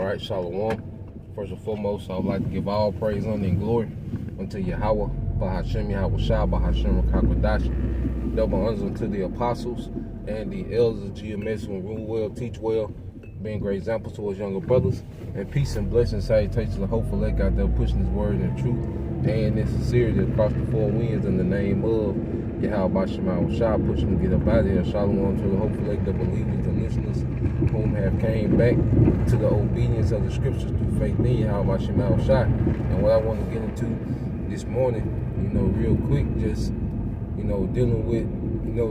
All right, Shalom. First and foremost, I would like to give all praise, honor, and glory unto Yahweh, Bahashem Yahweh Shah, Bahashem Rakakwadash. Double honors unto the apostles and the elders of GMS who rule well, teach well, being great examples to us younger brothers. And peace and blessings, salutations, and hopeful elect out there pushing His word in truth and in sincerity across the four winds in the name of Yahweh Bahashem Yahweh Shah, pushing to get up out of here. Shalom to the hopeful elect, the believers, the listeners whom have came back to the obedience of the scriptures through faith in Yahweh Bahashem Yahweh Shah. And what I want to get into this morning, real quick, just, dealing with,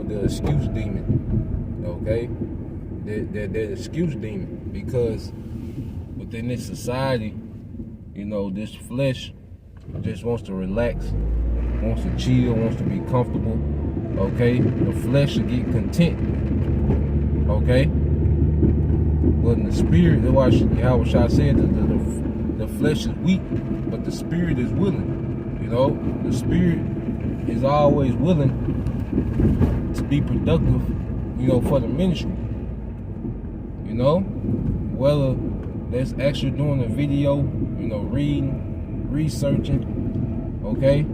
the excuse demon, okay? That excuse demon, because within this society, this flesh just wants to relax, wants to chill, wants to be comfortable, okay? The flesh should get content, okay? But in the spirit, that's why Yahweh Shah said that the flesh is weak, but the spirit is willing. The spirit is always willing to be productive, for the ministry. Whether that's actually doing a video, reading, researching, okay,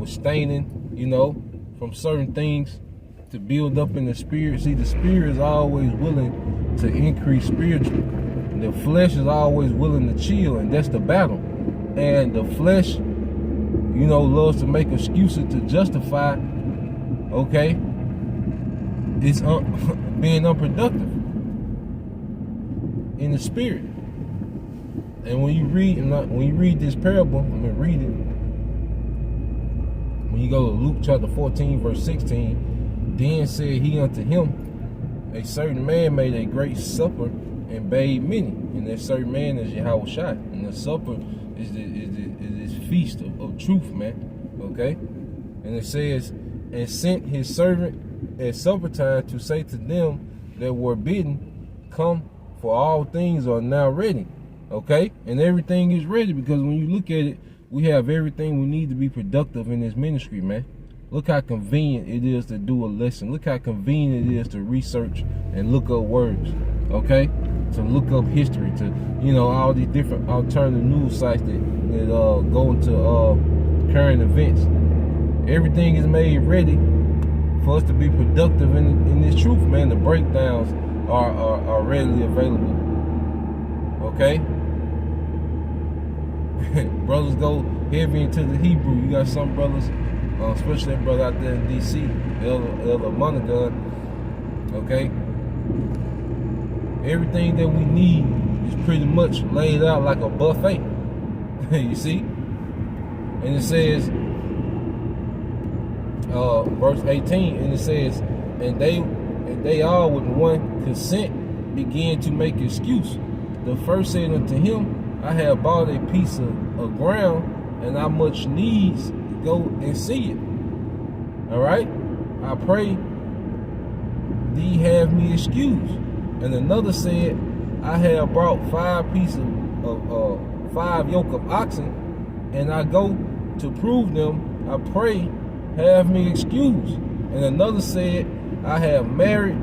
abstaining, from certain things to build up in the spirit. See, the spirit is always willing to increase spiritually. The flesh is always willing to chill, and that's the battle. And the flesh, loves to make excuses to justify, okay, it's being unproductive in the spirit. And when you read this parable, read it. When you go to Luke chapter 14, verse 16, then said he unto him, a certain man made a great supper and bade many. And that certain man is Yahweh Shai. And the supper is this feast of truth, man. Okay? And it says, and sent his servant at supper time to say to them that were bidden, come, for all things are now ready. Okay? And everything is ready, because when you look at it, we have everything we need to be productive in this ministry, man. Look how convenient it is to do a lesson. Look how convenient it is to research and look up words, okay? To look up history, to, all these different alternative news sites that go into current events. Everything is made ready for us to be productive in this truth, man. The breakdowns are readily available, okay? Brothers go heavy into the Hebrew. You got some brothers, especially that brother out there in D.C., Elder Monagon, okay? Everything that we need is pretty much laid out like a buffet. You see? And it says, verse 18, and it says, and they all with one consent began to make excuse. The first said unto him, I have bought a piece of ground, and I much needs to go and see it. All right? I pray thee have me excused. And another said, I have brought 5 pieces of 5 yoke of oxen, and I go to prove them. I pray have me excused. And another said, I have married,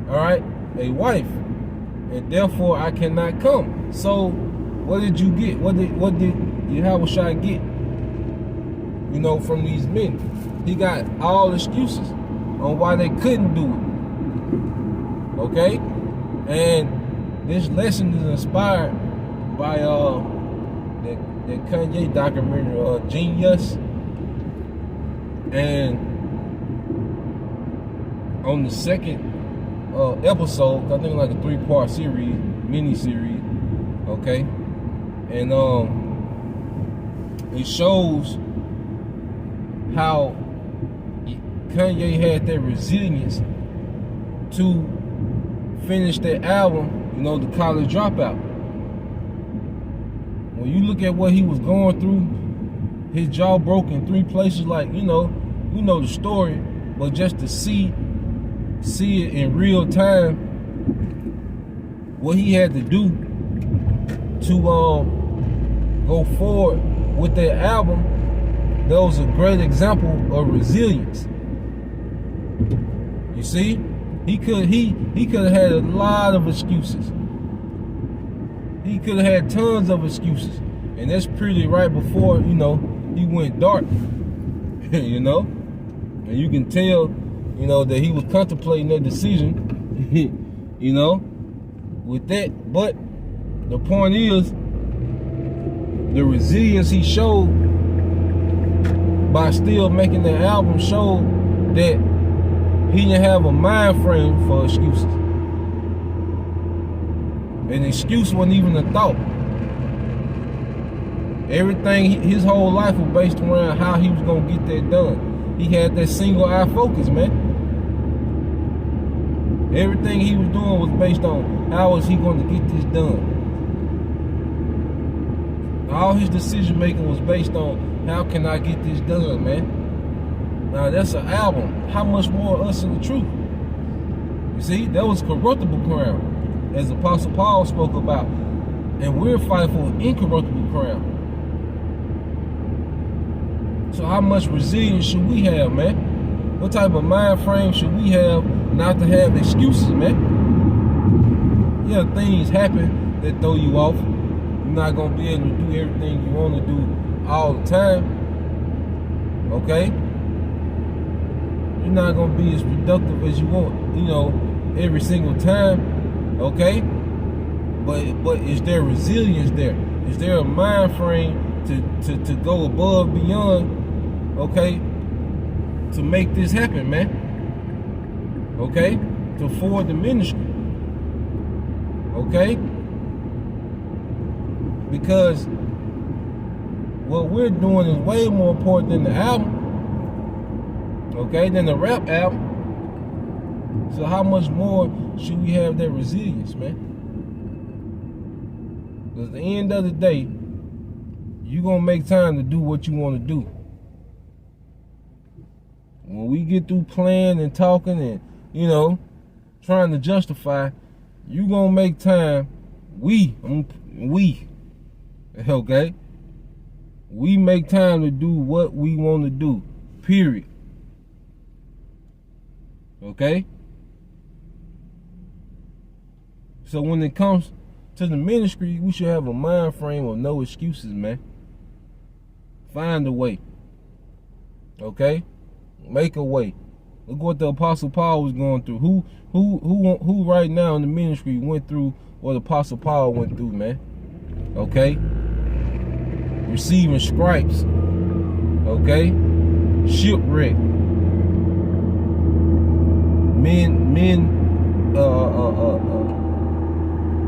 all right, a wife, and therefore I cannot come. So what did you get? What did Yahweh Shai get? From these men. He got all excuses on why they couldn't do it. Okay? And this lesson is inspired by that Kanye documentary, Genius. And on the second episode, I think like a 3-part series, mini-series, okay? And it shows how Kanye had that resilience to finish that album, The College Dropout. When you look at what he was going through, his jaw broke in 3 places, like, you know the story, but just to see it in real time, what he had to do to go forward with that album, that was a great example of resilience. You see? He could have had a lot of excuses. He could have had tons of excuses. And that's pretty right before, he went dark. And you can tell, that he was contemplating that decision, with that. But the point is, the resilience he showed by still making that album showed that he didn't have a mind frame for excuses. An excuse wasn't even a thought. Everything, his whole life was based around how he was going to get that done. He had that single eye focus, man. Everything he was doing was based on how is he going to get this done. All his decision making was based on how can I get this done, man. Now that's an album. How much more us in the truth? You see, that was corruptible crown, as Apostle Paul spoke about, and we're fighting for an incorruptible crown. So how much resilience should we have, man? What type of mind frame should we have not to have excuses, man? Yeah, things happen that throw you off. You're not gonna be able to do everything you want to do all the time. Okay? You're not gonna be as productive as you want, every single time. Okay? But is there resilience there? Is there a mind frame to go above, beyond, okay, to make this happen, man? Okay? To forward the ministry. Okay? Because what we're doing is way more important than the album. Okay? Than the rap album. So how much more should we have that resilience, man? Because at the end of the day, you're going to make time to do what you want to do. When we get through playing and talking and, trying to justify, you're going to make time. We, okay? We make time to do what we want to do, period. Okay? So when it comes to the ministry, we should have a mind frame of no excuses, man. Find a way. Okay? Make a way. Look what the Apostle Paul was going through. Who right now in the ministry went through what Apostle Paul went through, man? Okay? Receiving stripes. Okay? Shipwreck. Men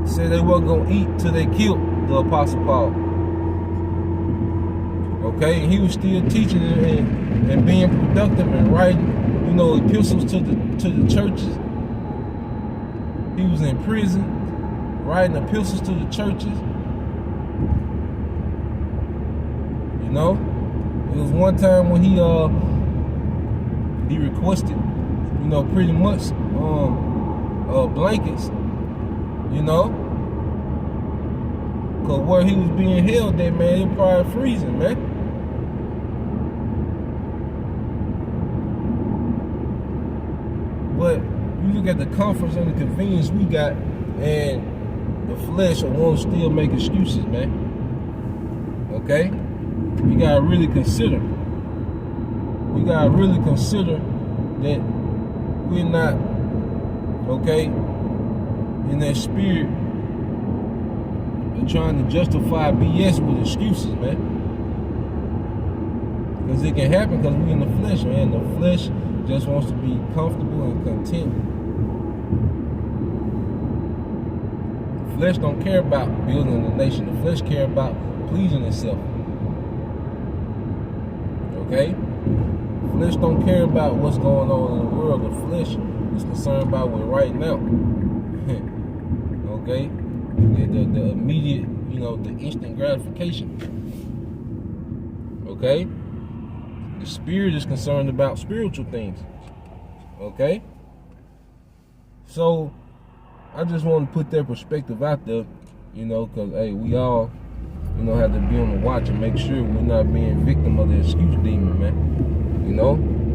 said they weren't going to eat till they killed the Apostle Paul. Okay? And he was still teaching and being productive and writing, epistles to the churches. He was in prison, writing epistles to the churches. It was one time when he requested, pretty much blankets, cause where he was being held at, man, it was probably freezing, man. But you look at the comforts and the convenience we got, and the flesh won't still make excuses, man. Okay? We gotta really consider. That we're not, okay, in that spirit of trying to justify BS with excuses, man. Because it can happen because we're in the flesh, man. The flesh just wants to be comfortable and content. The flesh don't care about building a nation. The flesh care about pleasing itself. Okay? The flesh don't care about what's going on in the world. The flesh is concerned about what right now. Okay? The immediate, the instant gratification. Okay? The spirit is concerned about spiritual things. Okay? So, I just want to put that perspective out there, because, hey, we all, have to be on the watch and make sure we're not being victim of the excuse demon, man.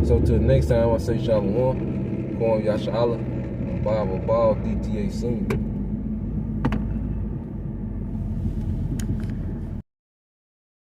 So, till next time, I say shalom, Kwam Yasha Allah. Baba Ball, DTA Senior.